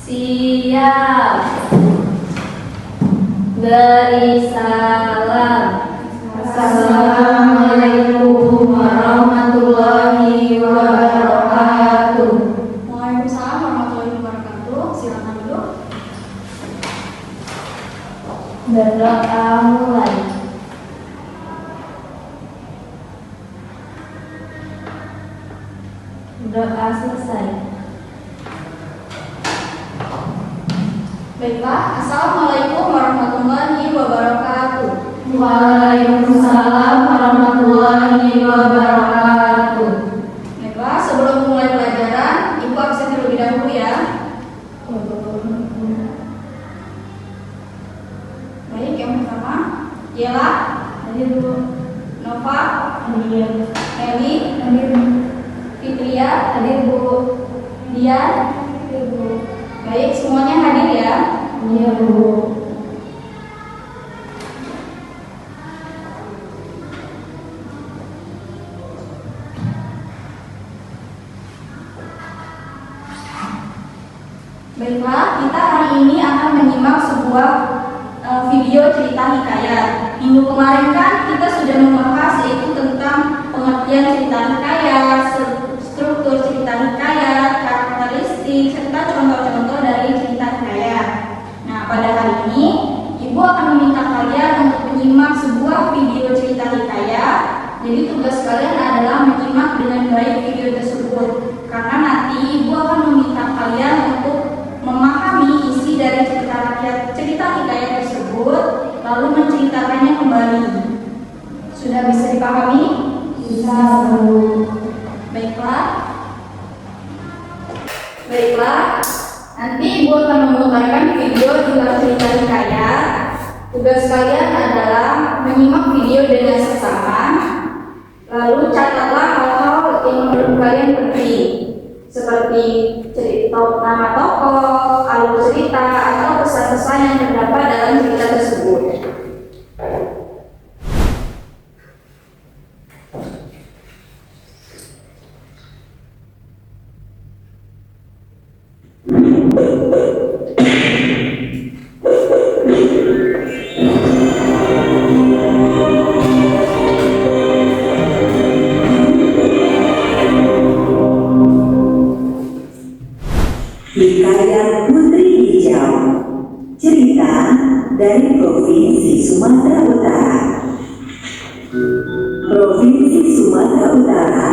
Siap. Beri salam. Assalamualaikum warahmatullahi wabarakatuh. Waalaikumsalam warahmatullahi wabarakatuh. Silakan duduk. Berdoa mulai. Doa selesai. Baiklah, Assalamualaikum warahmatullahi wabarakatuh. Waalaikumsalam warahmatullahi wabarakatuh. Baiklah, sebelum mulai pelajaran, Ibu absen terlebih dahulu ya. Baik, yang pertama, Yela, Hadir Bu. Nova, Hadir. Eli, Hadir. Fitria, Hadir Bu. Dian. Hadir Bu. Baik, semuanya hadir ya. Iya Bu. Baiklah, kita hari ini akan menyimak sebuah video cerita hikayat. Minggu kemarin kan kita sudah membahas yaitu tentang pengertian cerita hikayat, struktur cerita hikayat, karakteristik, serta contoh-contoh dari cerita hikayat. Nah, pada hari ini Ibu akan meminta kalian untuk menyimak sebuah video cerita hikayat. Jadi tugas kalian adalah menyimak dengan baik video tersebut, karena nanti Ibu akan meminta kalian untuk memahami isi dari cerita hikayat tersebut, lalu menceritakannya kembali. Sudah bisa dipahami? Bisa Bu. Baiklah. Nanti Ibu akan memutarkan video tentang cerita hikayat. Tugas kalian adalah menyimak video dengan seksama, lalu catatlah hal-hal yang menurut kalian penting, seperti nama tokoh, alur cerita, atau pesan-pesan yang terdapat dalam cerita tersebut. Hikayat Putri Hijau. Cerita dari Provinsi Sumatera Utara. Provinsi Sumatera Utara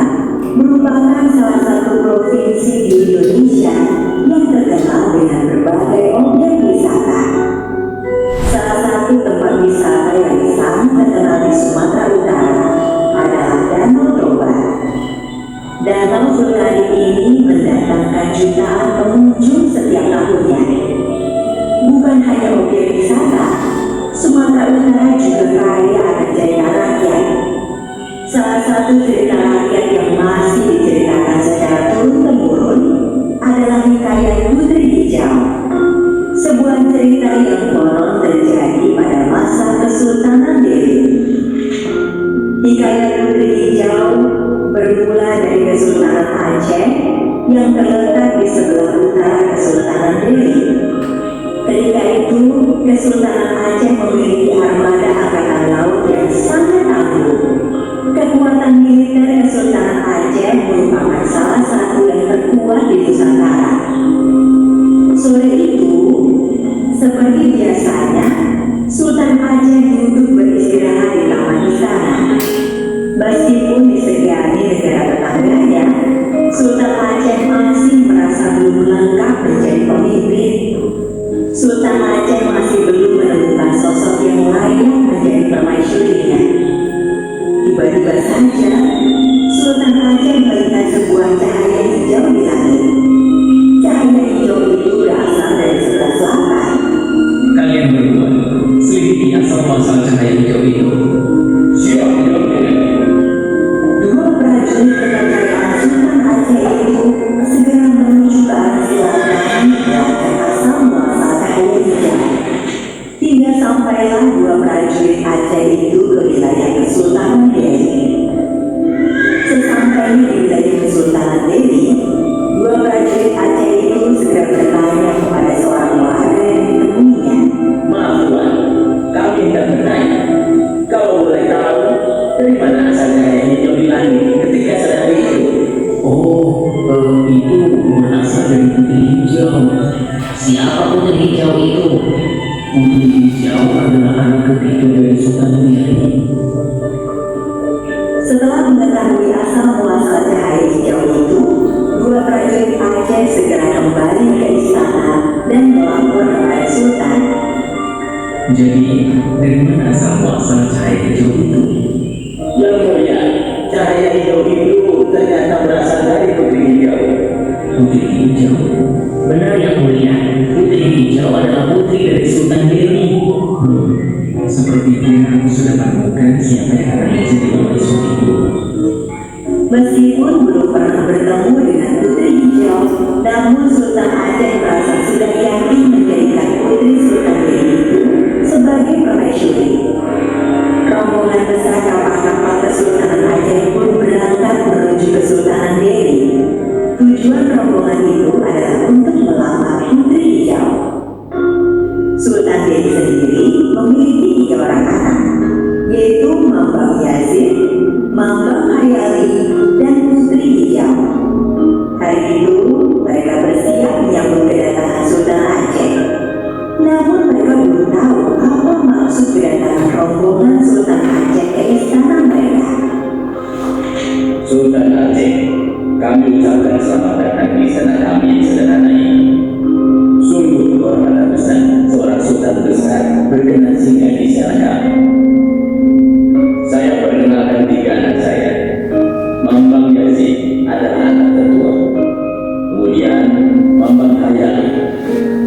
merupakan salah satu provinsi di Indonesia yang terkenal dengan berbagai objek wisata. Salah satu tempat wisata yang sangat terkenal di Sumatera Utara adalah Danau Toba. Danau Vulkanik ini mendatangkan jutaan pengunjung setiap tahunnya. Bukan hanya objek wisata, Sumatera Utara juga kaya akan cerita rakyat. Salah satu cerita rakyat yang masih diceritakan secara turun-temurun adalah hikayat Putri Hijau. Sebuah cerita yang konon terjadi pada masa Kesultanan Delhi. Hikayat Putri Hijau bermula dari Kesultanan Aceh yang terletak di sebelah utara Kesultanan Delhi. Ketika itu, Kesultanan Aceh memiliki armada angkatan laut yang sangat tangguh. Kekuatan militer Kesultanan Aceh merupakan salah satu yang terkuat di Nusantara. Sore itu, seperti biasanya, Sultan Aceh duduk beristirahat di taman istana. Meskipun disegani negara tetangganya, Sultan Aceh masih merasa belum lengkap menjadi pemimpin. Sultan Aceh masih belum menemukan sosok yang layak menjadi permaisurinya. Tiba-tiba saja, Sultan Aceh melihat sebuah cahaya hijau di langit. Cahaya hijau itu berasal dari sebelah selatan. Kalian berdua, selidiki asal-muasal cahaya hijau itu. Siap, Dua prajurit kepercayaan Sultan Aceh itu segera menuju ke arah selatan dan asal muasal cahaya hijau. Hingga sampailah dua prajurit Aceh itu ke wilayah Kesultanan Delhi. Sesampainya Setelah mengetahui asal muasal cahaya hijau itu, dua prajurit Aceh segera kembali ke istana dan melapor kepada Sultan. Jadi, dari mana asal muasal cahaya hijau itu? Yang mulia, cahaya hijau itu ternyata berasal dari putri hijau. Putri hijau? Benar yang mulia, putri hijau adalah putri dari Sultan Delhi. Sepertinya aku sudah menemukan siapa yang akan menjadi permaisuriku. Meskipun belum pernah bertemu dengan putri hijau, namun Sultan Aceh merasa sudah yakin menjadikan putri Sultan Delhi itu sebagai permaisuri. Rombongan besar kapal-kapal Kesultanan Aceh pun berangkat menuju Kesultanan Delhi. Tujuan rombongan itu adalah untuk melamar putri hijau. Sultan Delhi sendiri memiliki 3 orang anak, yaitu Mambang Yazid, Mambang Hayali, dan Putri Hijau. Hari itu mereka bersiap menyambut kedatangan Sultan Aceh. Namun mereka belum tahu apa maksud kedatangan rombongan Sultan Aceh ke istana mereka. Sultan Aceh, kami ucapkan selamat datang di istana kami yang sederhana ini. Sungguh kehormatan besar seorang sultan besar berkenan singgah di istana kami. Saya perkenalkan 3 anak saya. Mambang Yazid adalah anak tertua. Kemudian Mambang Hayali.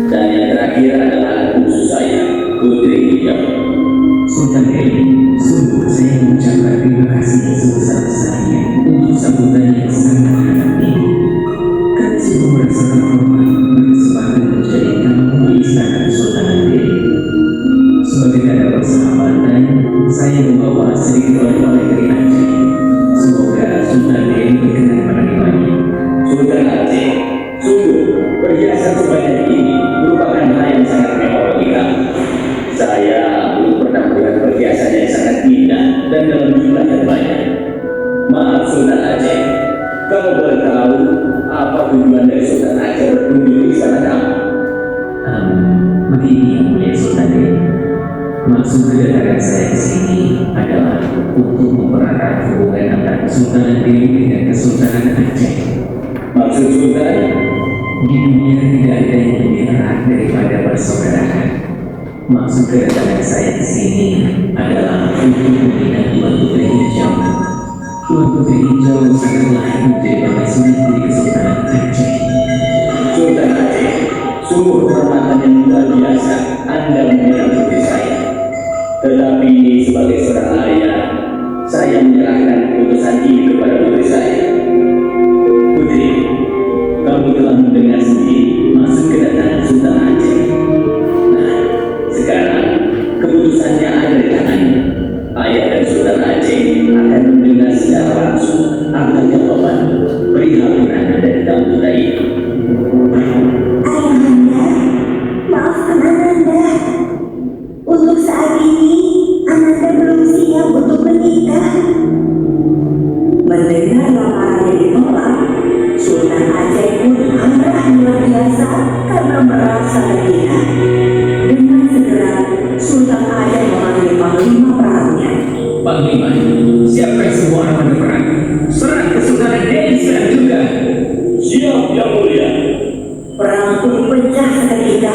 Dan yang terakhir adalah anak bungsu saya, Putri Hijau. Sultan Delhi, sungguh saya mengucapkan terima kasih sebesar-besarnya untuk sambutan yang sangat hangat ini. Kami sungguh merasa terhormat berkesempatan menjadi tamu di istana Kesultanan Delhi. Sebagai tanda persahabatan, saya membawa sedikit oleh-oleh dari Aceh. Semoga Sultan Delhi berkenan menerimanya. Sultan Aceh, sungguh perhiasan sebanyak ini merupakan hal yang sangat mewah bagi kami. Saya belum pernah melihat perhiasan yang sangat indah dan dalam jumlah yang banyak. Maaf Sultan Aceh, kamu boleh tahu apa tujuan dari Sultan Aceh berkunjung di istana kamu? Begini yang mulia Sultan Delhi. Maksud kedatangan saya ke sini adalah untuk mempererat hubungan antara Kesultanan Delhi dengan Kesultanan Aceh. Maksud Sultan? Di dunia tidak ada yang lebih erat daripada persaudaraan. Maksud kedatangan saya ke sini adalah untuk membina Tuan Putri Hijau. Tuan Putri Hijau sangat layak menjadi permaisuri di Kesultanan Aceh. Sultan Aceh, sungguh kehormatan yang luar biasa Anda membela putri saya. Tetapi sebagai seorang ayah, saya menyerahkan keputusan ini kepada putri saya. Putri, kamu telah mendengar sendiri maksud kedatangan Sultan Aceh. Nah, sekarang keputusannya ada di tangannya. Ayah dan Sultan Aceh akan mendengar secara langsung apa jawaban perihal Purana dari tamu kita ini. Ayahanda, maafkan Ananda. Untuk saat ini, Ananda belum siap untuk menikah. Mendengar lamarannya ditolak, Sultan Aceh pun marah luar biasa karena merasa terhina. Dengan segera, Sultan Aceh memanggil panglima perangnya. Panglima, siapkan semua armada perang. Serang Kesultanan Delhi sekarang juga. Siap, Yang Mulia. Perang pun pecah seketika.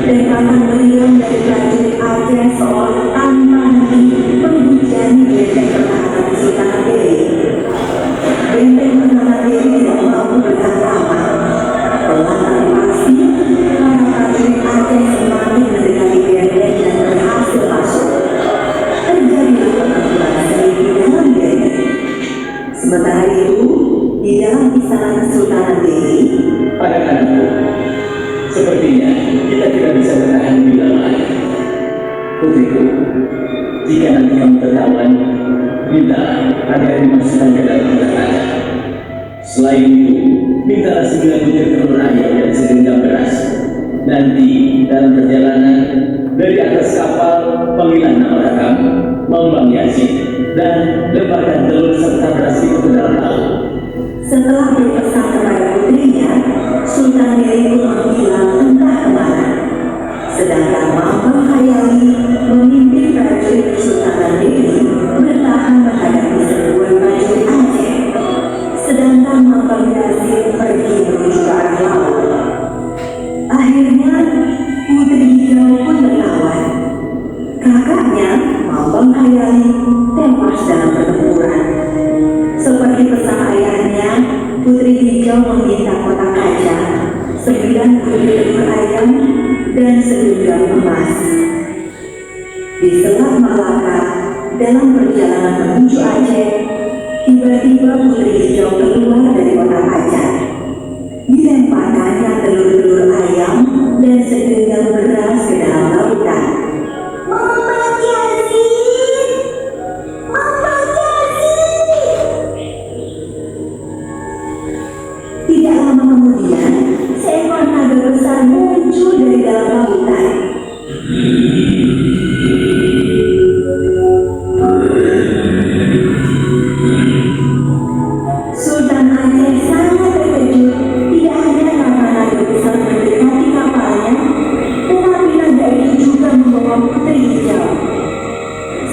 Tembakan meriam dari prajurit Aceh seolah tanpa henti menghujani benteng pertahanan Sultanan Delhi. Benteng pertahanan Delhi tidak mampu bertahan aman. Pelan tapi pasti, para prajurit Aceh semakin mendekati benteng dan berhasil masuk. Terjadilah pertempuran sengit di dalam benteng. Sementara itu, di dalam istana Kesultanan Delhi, Anak-anakku, sepertinya kita tidak bisa bertahan lebih lama lagi. Putriku, jika nanti kamu tertawan, mintalah agar dimasukkan ke dalam neraka. Selain itu, mintalah 9 butir telur ayam dan segenggam beras. Nanti dalam perjalanan dari atas kapal, panggilan nama kamu, Mambang Yazid, dan lemparkan telur serta beras itu ke dalam laut. setelah berpesan kepada putrinya, Sultan Delhi pun menghilang entah kemana. Sedangkan Mambang Hayali memimpin prajurit Kesultanan Delhi bertahan menghadapi serbuan menuju Aceh, tiba-tiba Putri Hijau keluar dari kotak kaca. Dilemparkannya telur-telur ayam dan segenggam beras ke dalam lautan. Mama Yasin! Mama Yasin! Tidak lama kemudian, seekor naga besar muncul dari dalam lautan. Sultan Aceh sangat terkejut. Tidak hanya karena naga besar mendekati kapalnya, tetapi naga itu juga membawa Putri Hijau.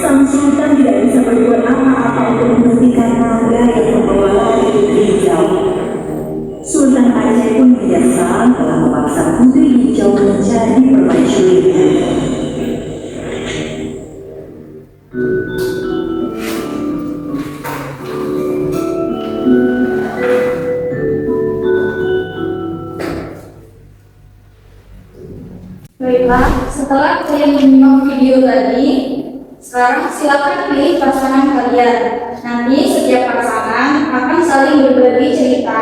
Sang Sultan tidak bisa berbuat apa-apa untuk menghentikan naga yang membawa lari Putri Hijau. Sultan Aceh pun menyesal telah memaksa Putri Hijau menjadi permaisurinya. Baiklah, setelah kalian menyimak video tadi, sekarang silakan pilih pasangan kalian. Nanti setiap pasangan akan saling berbagi cerita,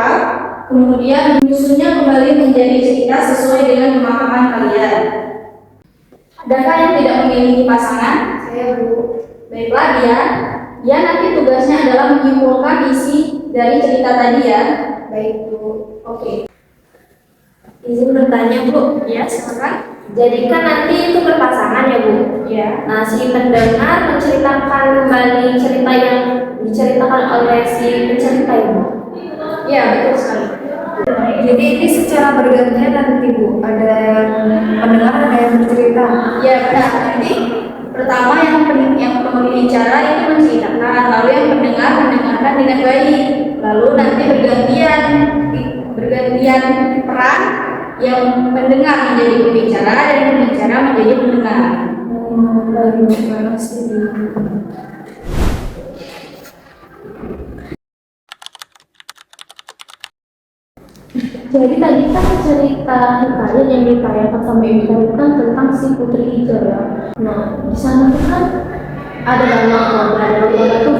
kemudian menyusunnya kembali menjadi cerita sesuai dengan pemahaman kalian. Adakah yang tidak memiliki pasangan? Saya, Bu. Baiklah, dia nanti tugasnya adalah menyimpulkan isi dari cerita tadi ya. Baik, Bu. Oke. Izin bertanya, Bu. Ya, silakan. Jadi kan nanti itu berpasangan ya, Bu? Ya. Nah, si pendengar menceritakan kembali cerita yang diceritakan oleh si pencerita Ibu. Ya, betul sekali. Jadi ini secara bergantian nanti, Bu. Ada yang pendengar, ada yang bercerita. Ya, benar. Jadi pertama yang pembicara itu menceritakan, lalu yang mendengar mendengarkan dengan baik, lalu nanti bergantian peran, yang mendengar menjadi pembicara dan pembicara menjadi pendengar. Terima kasih. Jadi tadi kan cerita hikayat yang dikayakan sama Ibu tadi kan tentang si Putri Hijau ya. Nah, di sana tuh kan ada danau toba. Danau toba tuh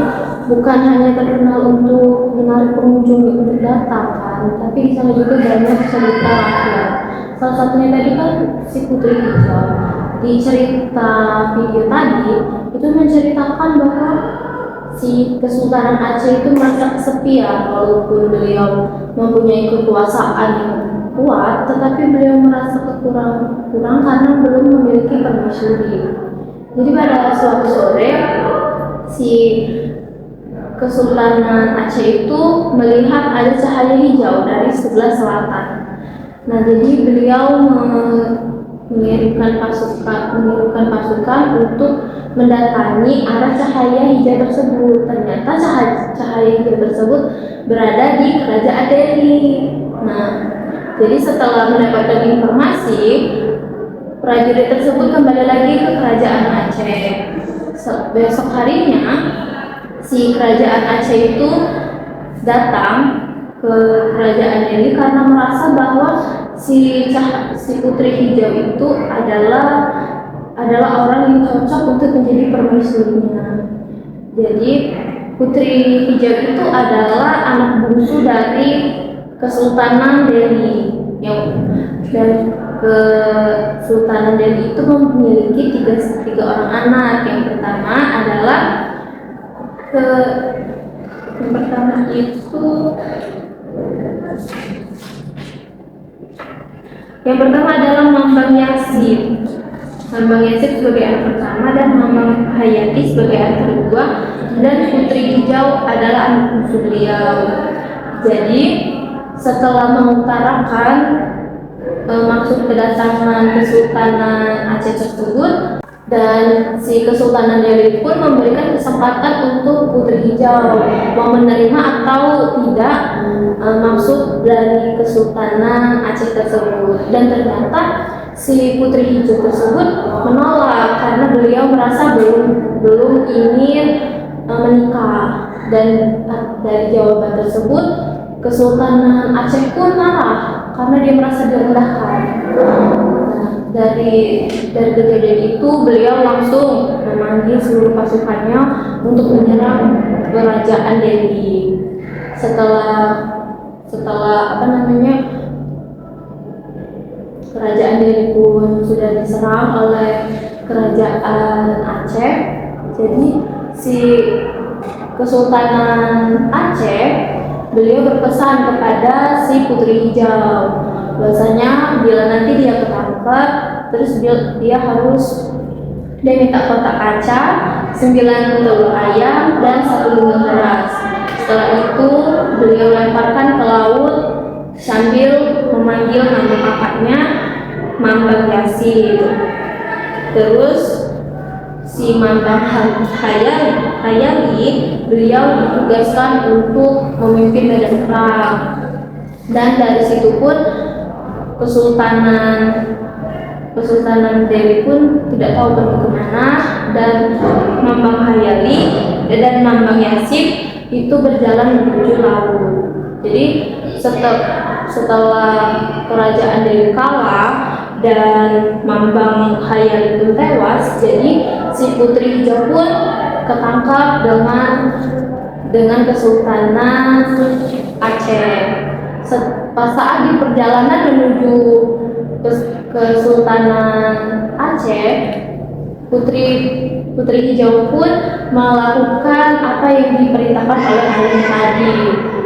bukan hanya terkenal untuk menarik pengunjung untuk datang kan, tapi di sana juga banyak cerita rakyat. Salah satunya tadi kan si Putri Hijau. Di cerita video tadi itu menceritakan bahwa si Kesultanan Aceh itu merasa kesepian walaupun beliau mempunyai kekuasaan yang kuat, tetapi beliau merasa kurang karena belum memiliki permaisuri. Jadi pada suatu sore si Kesultanan Aceh itu melihat ada cahaya hijau dari sebelah selatan. Nah, jadi beliau mengirimkan pasukan untuk mendatangi arah cahaya hijau tersebut. Ternyata cahaya hijau tersebut berada di kerajaan Delhi. Nah, jadi setelah mendapatkan informasi, prajurit tersebut kembali lagi ke kerajaan Aceh. Besok harinya, si kerajaan Aceh itu datang ke kerajaan Delhi karena merasa bahwa si Putri Hijau itu adalah orang yang cocok untuk menjadi permaisurinya. Jadi Putri Hijau itu adalah anak bungsu dari Kesultanan Delhi. Dan Kesultanan Delhi itu memiliki tiga orang anak. Yang pertama adalah yang pertama adalah Mambang Yasin. Mambang Yasin sebagai anak pertama dan Mambang Hayati sebagai anak kedua, dan Putri Hijau adalah anak bungsu beliau. Jadi setelah mengutarakan maksud kedatangan Kesultanan Aceh tersebut, dan si Kesultanan Delhi pun memberikan kesempatan untuk Putri Hijau mau menerima atau tidak maksud dari Kesultanan Aceh tersebut. Dan ternyata si Putri Hijau tersebut menolak karena beliau merasa belum ingin menikah. Dan dari jawaban tersebut Kesultanan Aceh pun marah karena dia merasa direndahkan. Dari kejadian itu beliau langsung memanggil seluruh pasukannya untuk menyerang kerajaan Delhi. Setelah kerajaan Delhi pun sudah diserang oleh kerajaan Aceh. Jadi si Kesultanan Aceh, beliau berpesan kepada si Putri Hijau bahwasanya bila nanti dia ketangkep, terus dia minta kotak kaca, 9 telur ayam, dan 1 lumbung beras. Setelah itu beliau lemparkan ke laut sambil memanggil nama kakaknya Mambang Yasin. Terus si Mambang Hayali beliau ditugaskan untuk memimpin medan perang, dan dari situ pun Kesultanan Delhi pun tidak tahu pergi kemana, dan Mambang Hayali dan Mambang Yasin itu berjalan menuju laut. Jadi setelah kerajaan Delhi kalah dan Mambang Hayali pun tewas, jadi si Putri Hijau pun ketangkap dengan Kesultanan Aceh. Pas saat di perjalanan menuju Kesultanan Aceh, Putri Hijau pun melakukan apa yang diperintahkan oleh ayahnya tadi.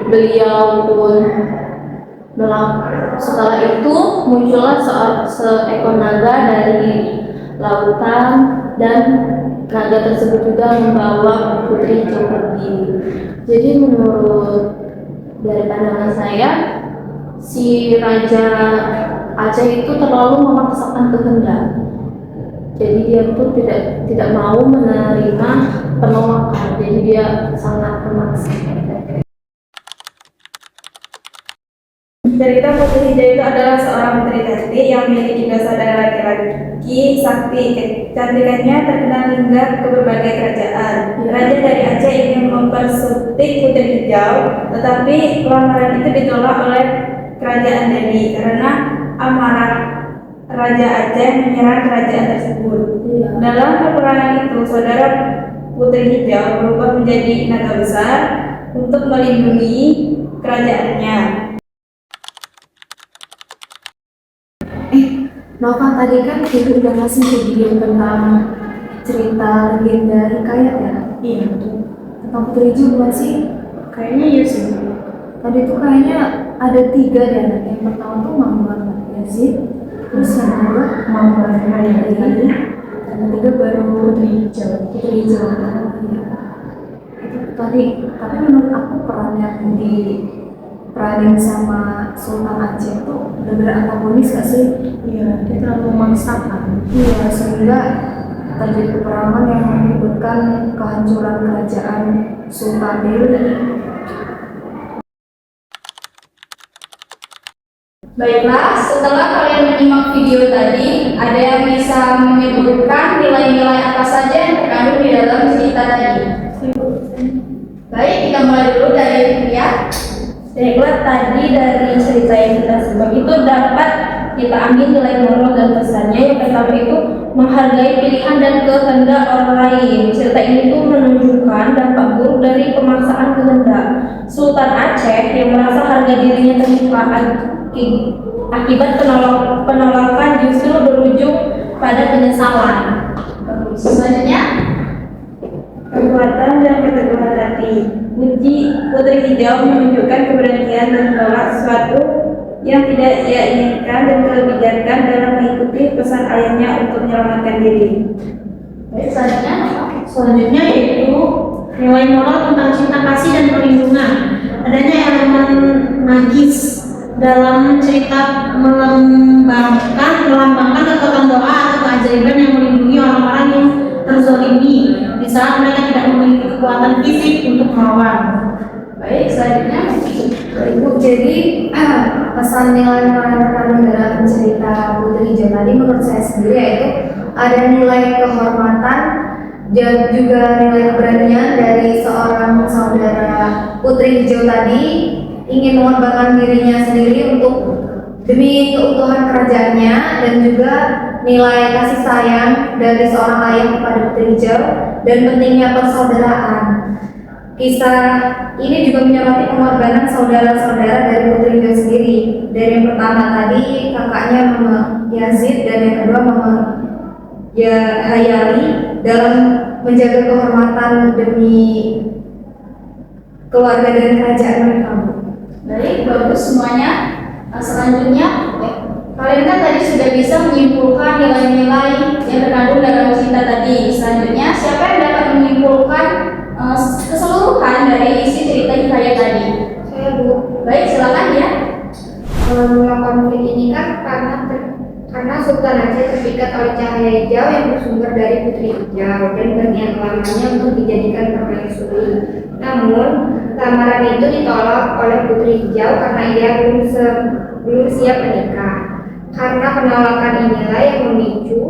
Beliau pun setelah itu muncullah seekor naga dari lautan, dan naga tersebut juga membawa Putri Hijau pergi. Jadi menurut dari pandangan saya, si Raja Aceh itu terlalu memaksakan kehendak. Jadi dia tuh tidak mau menerima penolakan. Jadi dia sangat memaksa. Cerita Putri Hijau itu adalah seorang putri cantik yang memiliki dua saudara laki-laki sakti. Kecantikannya terkenal hingga ke berbagai kerajaan. Raja dari Aceh ingin mempersunting Putri Hijau, tetapi lamaran itu ditolak oleh kerajaan Delhi karena amarah Raja Aceh menyerang kerajaan tersebut. Dalam peperangan itu, saudara Putri Hijau berubah menjadi naga besar untuk melindungi kerajaannya. Nova tadi kan kita udah ngasih video tentang cerita legenda hikayat ya? Iya, betul. Tentang Putri Hijau bukan sih? Kayaknya iya sih. Tadi tuh kayaknya ada 3 deh anak. Yang pertama tuh Mambang Yasin, terus yang kedua Mambang Hayali, dan yang ketiga baru Putri Hijau. Itu tadi. Tapi menurut aku peran yang diperanin sama Sultan Aceh tuh benar-benar antagonis gak sih? Iya, dia terlalu memaksakan. Iya, sehingga terjadi peperangan yang menyebabkan kehancuran kerajaan Sultan Delhi. Baiklah, setelah kalian menyimak video tadi, ada yang bisa menyebutkan nilai-nilai apa saja yang terkandung di dalam cerita tadi? Baik, kita mulai dulu dari Ria. Baiklah, tadi dari cerita yang kita simak itu dapat kita ambil nilai moral dan pesannya. Yang pertama itu menghargai pilihan dan kehendak orang lain. Cerita ini tuh menunjukkan dampak buruk dari pemaksaan kehendak. Sultan Aceh yang merasa harga dirinya terluka akibat penolakan justru berujung pada penyesalan. Selanjutnya, kekuatan dan keteguhan hati. Putri Hijau menunjukkan keberanian dan menolak sesuatu yang tidak ia inginkan dan kebijakan dalam mengikuti pesan ayahnya untuk menyelamatkan diri. Baik, Selanjutnya yaitu nilai moral tentang cinta kasih dan perlindungan. Adanya elemen magis dalam cerita melambangkan kekuatan doa atau keajaiban yang melindungi orang-orang yang terzolimi di saat mereka tidak memiliki kekuatan fisik untuk melawan. baik, selanjutnya Ibu, jadi pesan nilai moral yang terkandung dalam cerita Putri Hijau tadi menurut saya sendiri yaitu ada nilai kehormatan dan juga nilai keberanian dari seorang saudara Putri Hijau tadi ingin mengorbankan dirinya sendiri untuk demi keutuhan kerajaannya, dan juga nilai kasih sayang dari seorang ayah kepada Putri Hijau dan pentingnya persaudaraan. Kisah ini juga menyoroti pengorbanan saudara-saudara dari Putri Hijau sendiri. Dari yang pertama tadi kakaknya Mama Yazid dan yang kedua Mama Hayali dalam menjaga kehormatan demi keluarga dan kerajaan mereka. Baik, bagus semuanya. Selanjutnya, kalian kan tadi sudah bisa menyimpulkan nilai-nilai yang terkandung dalam cerita tadi. Selanjutnya, siapa yang dapat menyimpulkan keseluruhan dari isi cerita hikayat tadi? Saya Bu. Baik, silakan ya. Mula konflik ini kan karena Sultan Aceh terpikat oleh cahaya hijau yang bersumber dari Putri Hijau dan berniat lamanya untuk dijadikan permaisuri. Namun, lamaran itu ditolak oleh Putri Hijau karena ia belum siap menikah. Karena penolakan inilah yang memicu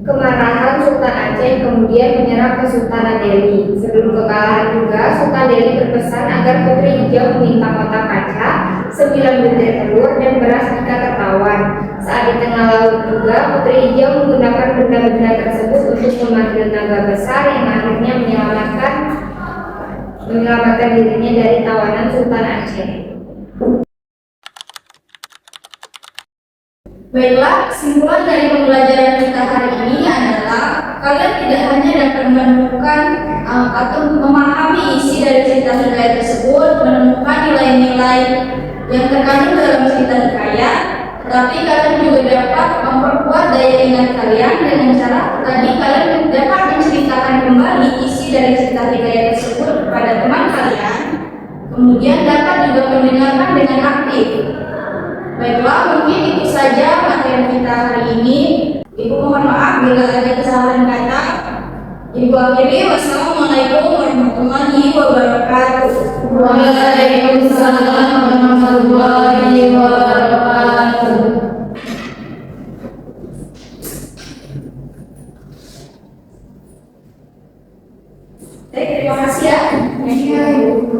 kemarahan Sultan Aceh yang kemudian menyerang Kesultanan Delhi. Sebelum kekalahan juga, Sultan Delhi berpesan agar Putri Hijau meminta kotak kaca, 9 butir telur, dan beras jika tertawan. Saat di tengah laut juga, Putri Hijau menggunakan benda-benda tersebut untuk memanggil naga besar yang akhirnya menyelamatkan dirinya dari tawanan Sultan Aceh. Baiklah, kesimpulan dari pembelajaran kita hari ini adalah kalian tidak hanya dapat menemukan atau memahami isi dari cerita hikayat tersebut, menemukan nilai-nilai yang terkandung dalam cerita hikayat, tetapi kalian juga dapat memperkuat daya ingat kalian dengan cara tadi kalian dapat menceritakan kembali isi dari cerita hikayat tersebut kepada teman kalian, kemudian dapat juga mendengarkan dengan aktif. Baiklah, mungkin itu saja materi kita hari ini. Ibu mohon maaf bila ada kesalahan kata. Ibu akhiri, wassalamualaikum warahmatullahi wabarakatuh. Waalaikumsalam warahmatullahi wabarakatuh. Baik, terima kasih ya. Ya, Ibu.